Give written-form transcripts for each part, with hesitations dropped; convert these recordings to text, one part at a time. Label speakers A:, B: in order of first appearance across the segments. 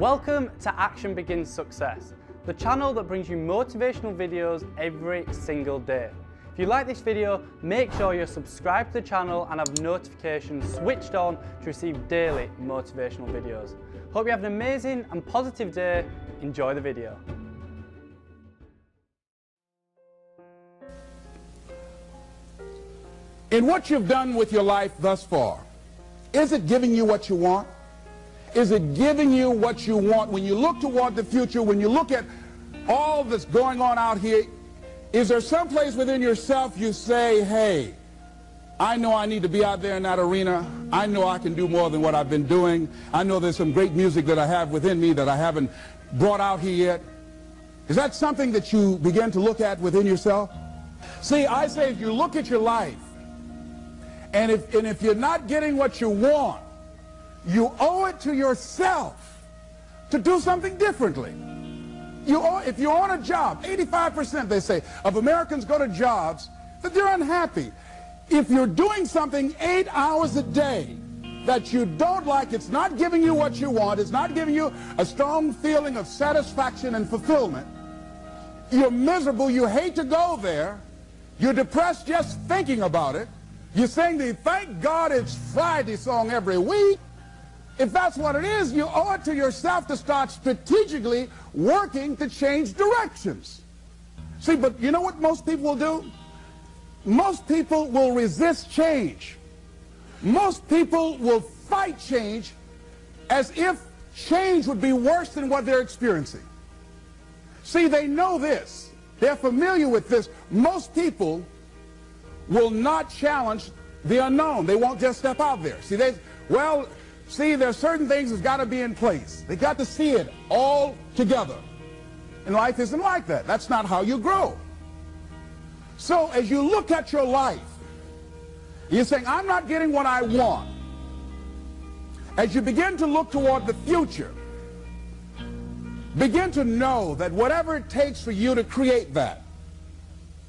A: Welcome to Action Begins Success, the channel that brings you motivational videos every single day. If you like this video, make sure you're subscribed to the channel and have notifications switched on to receive daily motivational videos. Hope you have an amazing and positive day. Enjoy the video.
B: In what you've done with your life thus far, is it giving you what you want? Is it giving you what you want? When you look toward the future, when you look at all that's going on out here, is there some place within yourself you say, hey, I know I need to be out there in that arena. I know I can do more than what I've been doing. I know there's some great music that I have within me that I haven't brought out here yet. Is that something that you begin to look at within yourself? See, I say if you look at your life, and if you're not getting what you want, you owe it to yourself to do something differently. If you're on a job, 85% they say of Americans go to jobs that they're unhappy. If you're doing something 8 hours a day that you don't like, it's not giving you what you want, it's not giving you a strong feeling of satisfaction and fulfillment, you're miserable, you hate to go there, you're depressed just thinking about it, you sing the "Thank God It's Friday" song every week. If that's what it is, you owe it to yourself to start strategically working to change directions. See, but you know what most people will do? Most people will resist change. Most people will fight change as if change would be worse than what they're experiencing. See, they know this. They're familiar with this. Most people will not challenge the unknown. They won't just step out there. See, there's certain things that's got to be in place. They got to see it all together. And life isn't like that. That's not how you grow. So as you look at your life, you're saying, I'm not getting what I want. As you begin to look toward the future, begin to know that whatever it takes for you to create that,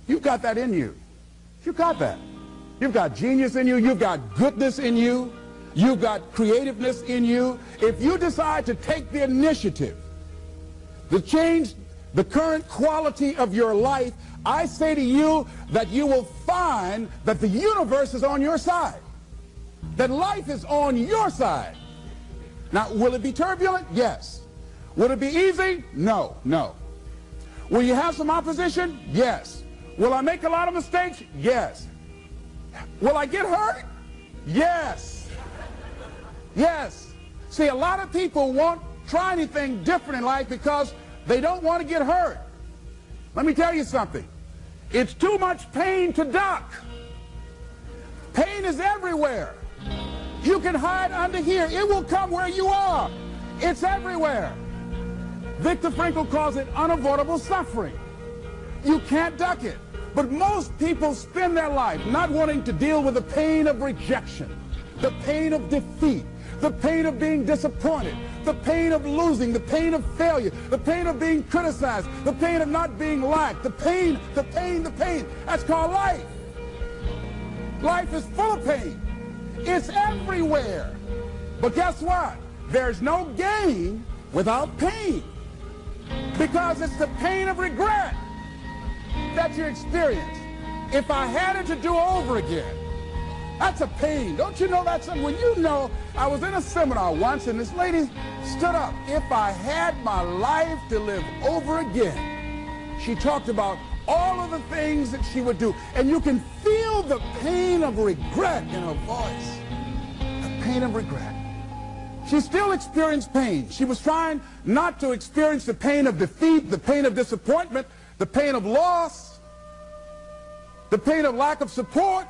B: you've got that in you. You've got that. You've got genius in you. You've got goodness in you. You've got creativeness in you. If you decide to take the initiative to change the current quality of your life, I say to you that you will find that the universe is on your side, that life is on your side. Now, will it be turbulent? Yes. Will it be easy? No, no. Will you have some opposition? Yes. Will I make a lot of mistakes? Yes. Will I get hurt? Yes. Yes. See, a lot of people won't try anything different in life because they don't want to get hurt. Let me tell you something. It's too much pain to duck. Pain is everywhere. You can hide under here. It will come where you are. It's everywhere. Viktor Frankl calls it unavoidable suffering. You can't duck it. But most people spend their life not wanting to deal with the pain of rejection, the pain of defeat, the pain of being disappointed, the pain of losing, the pain of failure, the pain of being criticized, the pain of not being liked, the pain. That's called life. Life is full of pain. It's everywhere. But guess what? There's no gain without pain. Because it's the pain of regret that you experience. If I had it to do over again, that's a pain. Don't you know that's something? When you know, I was in a seminar once and this lady stood up. If I had my life to live over again, she talked about all of the things that she would do. And you can feel the pain of regret in her voice. The pain of regret. She still experienced pain. She was trying not to experience the pain of defeat, the pain of disappointment, the pain of loss, the pain of lack of support.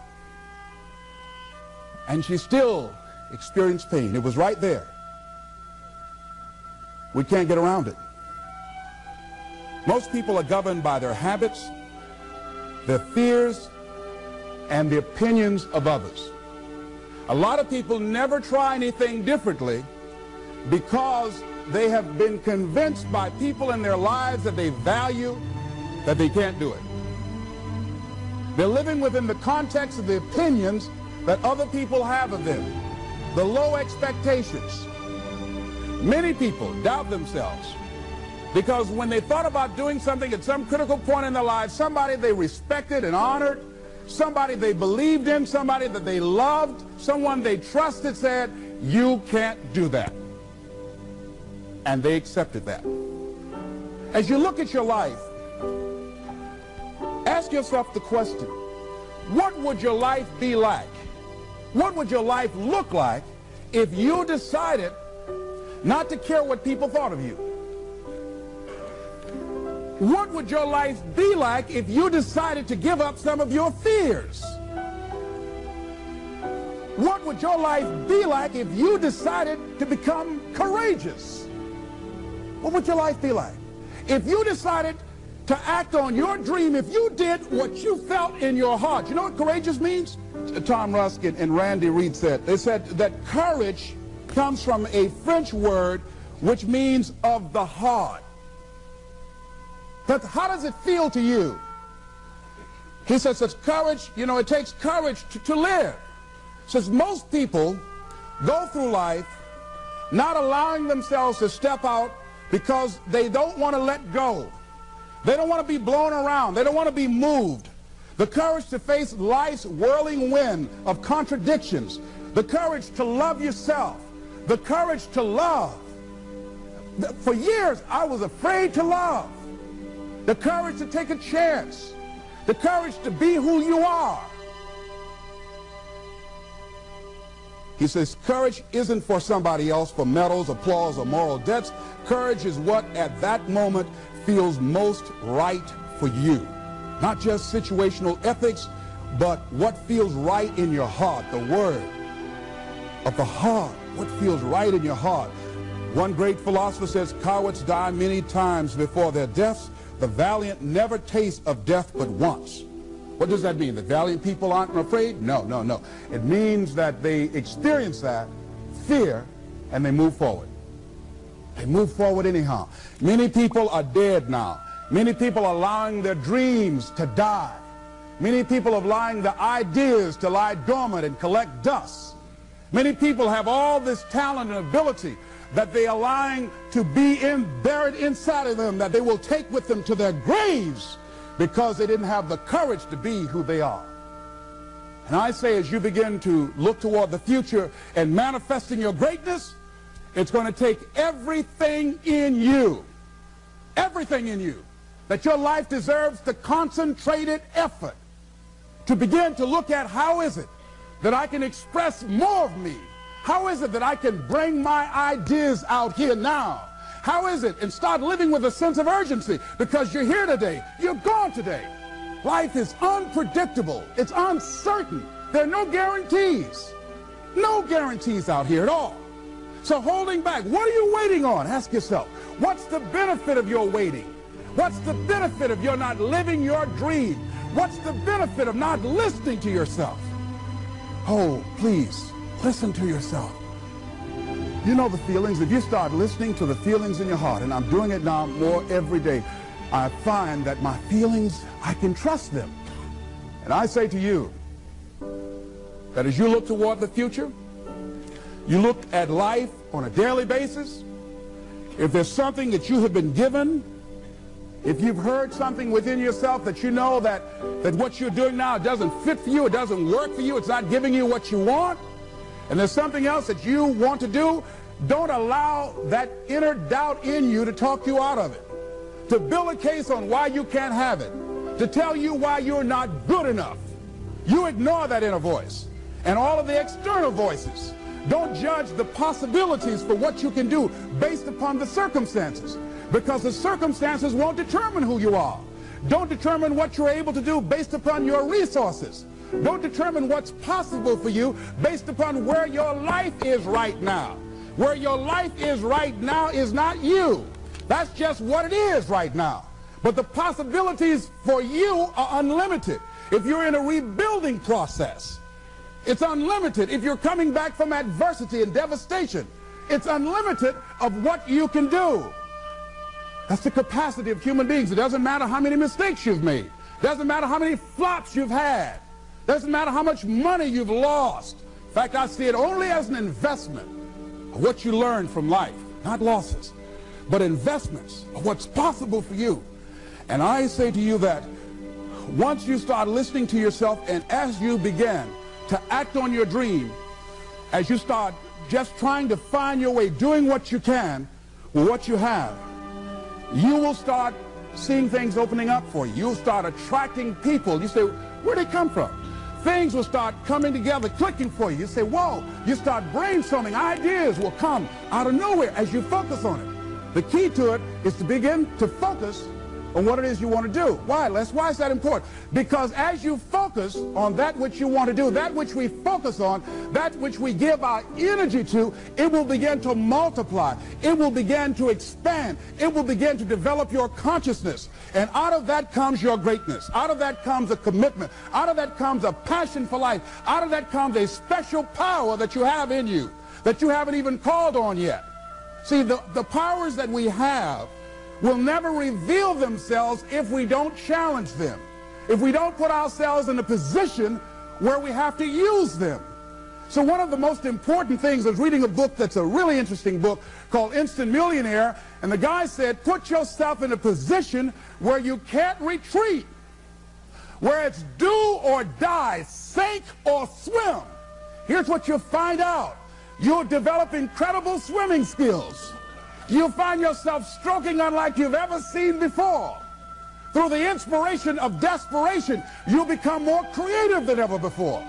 B: And she still experienced pain. It was right there. We can't get around it. Most people are governed by their habits, their fears, and the opinions of others. A lot of people never try anything differently because they have been convinced by people in their lives that they value that they can't do it. They're living within the context of the opinions that other people have of them, the low expectations, Many people doubt themselves because when they thought about doing something at some critical point in their lives, somebody they respected and honored, somebody they believed in, somebody that they loved, someone they trusted said, you can't do that. And they accepted that. As you look at your life, ask yourself the question, what would your life be like? What would your life look like if you decided not to care what people thought of you? What would your life be like if you decided to give up some of your fears? What would your life be like if you decided to become courageous? What would your life be like? If you decided to act on your dream, if you did what you felt in your heart. You know what courageous means? Tom Rusk and Randy Reed said, they said that courage comes from a French word which means of the heart. But how does it feel to you? He says it's courage, you know, it takes courage to live. Says most people go through life not allowing themselves to step out because they don't want to let go. They don't want to be blown around. They don't want to be moved. The courage to face life's whirling wind of contradictions. The courage to love yourself. The courage to love. For years, I was afraid to love. The courage to take a chance. The courage to be who you are. He says courage isn't for somebody else, for medals, applause, or moral debts. Courage is what at that moment feels most right for you. Not just situational ethics, but what feels right in your heart, the word of the heart, what feels right in your heart. One great philosopher says, cowards die many times before their deaths. The valiant never taste of death but once. What does that mean? The valiant people aren't afraid? No, no, no. It means that they experience that fear and they move forward. They move forward anyhow. Many people are dead now. Many people are allowing their dreams to die. Many people are allowing their ideas to lie dormant and collect dust. Many people have all this talent and ability that they are allowing to be buried inside of them, that they will take with them to their graves because they didn't have the courage to be who they are. And I say, as you begin to look toward the future and manifesting your greatness, it's going to take everything in you, that your life deserves the concentrated effort to begin to look at how is it that I can express more of me? How is it that I can bring my ideas out here now? How is it? And start living with a sense of urgency, because you're here today, you're gone today. Life is unpredictable. It's uncertain. There are no guarantees. No guarantees out here at all. So holding back, what are you waiting on? Ask yourself, what's the benefit of your waiting? What's the benefit of your not living your dream? What's the benefit of not listening to yourself? Oh, please, listen to yourself. You know the feelings. If you start listening to the feelings in your heart, and I'm doing it now more every day, I find that my feelings, I can trust them. And I say to you that as you look toward the future, you look at life on a daily basis, if there's something that you have been given, if you've heard something within yourself that you know that what you're doing now doesn't fit for you, it doesn't work for you, it's not giving you what you want, and there's something else that you want to do, don't allow that inner doubt in you to talk you out of it, to build a case on why you can't have it, to tell you why you're not good enough. You ignore that inner voice and all of the external voices. Don't judge the possibilities for what you can do based upon the circumstances, because the circumstances won't determine who you are. Don't determine what you're able to do based upon your resources. Don't determine what's possible for you based upon where your life is right now. Where your life is right now is not you. That's just what it is right now. But the possibilities for you are unlimited. If you're in a rebuilding process, it's unlimited. If you're coming back from adversity and devastation, it's unlimited of what you can do. That's the capacity of human beings. It doesn't matter how many mistakes you've made. It doesn't matter how many flops you've had. It doesn't matter how much money you've lost. In fact, I see it only as an investment of what you learn from life. not losses, but investments of what's possible for you. And I say to you that once you start listening to yourself, and as you begin to act on your dream, as you start just trying to find your way, doing what you can with what you have, you will start seeing things opening up for you. You'll start attracting people. You say, where'd they come from? Things will start coming together, clicking for you. You say, whoa. You start brainstorming. Ideas will come out of nowhere as you focus on it. The key to it is to begin to focus on what it is you want to do. Why, Les? Why is that important? Because as you focus on that which you want to do, that which we focus on, that which we give our energy to, it will begin to multiply. It will begin to expand. It will begin to develop your consciousness. And out of that comes your greatness. Out of that comes a commitment. Out of that comes a passion for life. Out of that comes a special power that you have in you that you haven't even called on yet. See, the powers that we have will never reveal themselves if we don't challenge them, if we don't put ourselves in a position where we have to use them. So one of the most important things, I was reading a book that's a really interesting book called Instant Millionaire, and the guy said, put yourself in a position where you can't retreat, where it's do or die, sink or swim. Here's what you'll find out. You'll develop incredible swimming skills. You'll find yourself stroking unlike you've ever seen before. Through the inspiration of desperation, you'll become more creative than ever before.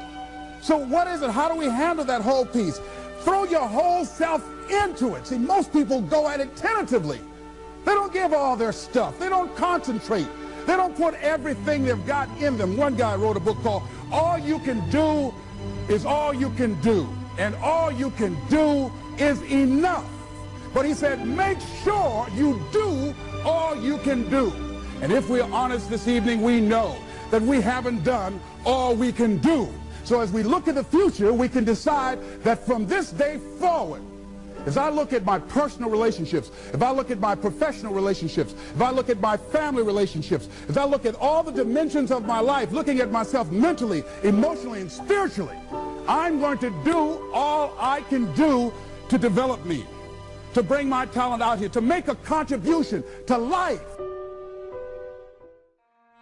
B: So what is it? How do we handle that whole piece? Throw your whole self into it. See, most people go at it tentatively. They don't give all their stuff. They don't concentrate. They don't put everything they've got in them. One guy wrote a book called All You Can Do Is All You Can Do. And all you can do is enough. But he said, make sure you do all you can do. And if we're honest this evening, we know that we haven't done all we can do. So as we look at the future, we can decide that from this day forward, as I look at my personal relationships, if I look at my professional relationships, if I look at my family relationships, if I look at all the dimensions of my life, looking at myself mentally, emotionally, and spiritually, I'm going to do all I can do to develop me, to bring my talent out here, to make a contribution to life.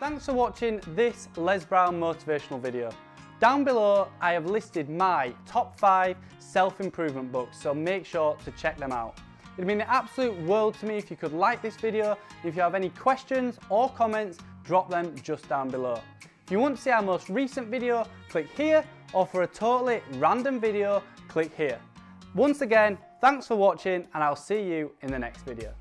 A: Thanks for watching this Les Brown motivational video. Down below, I have listed my top 5 self-improvement books, so make sure to check them out. It'd mean the absolute world to me if you could like this video. If you have any questions or comments, drop them just down below. If you want to see our most recent video, click here, or for a totally random video, click here. Once again, thanks for watching, and I'll see you in the next video.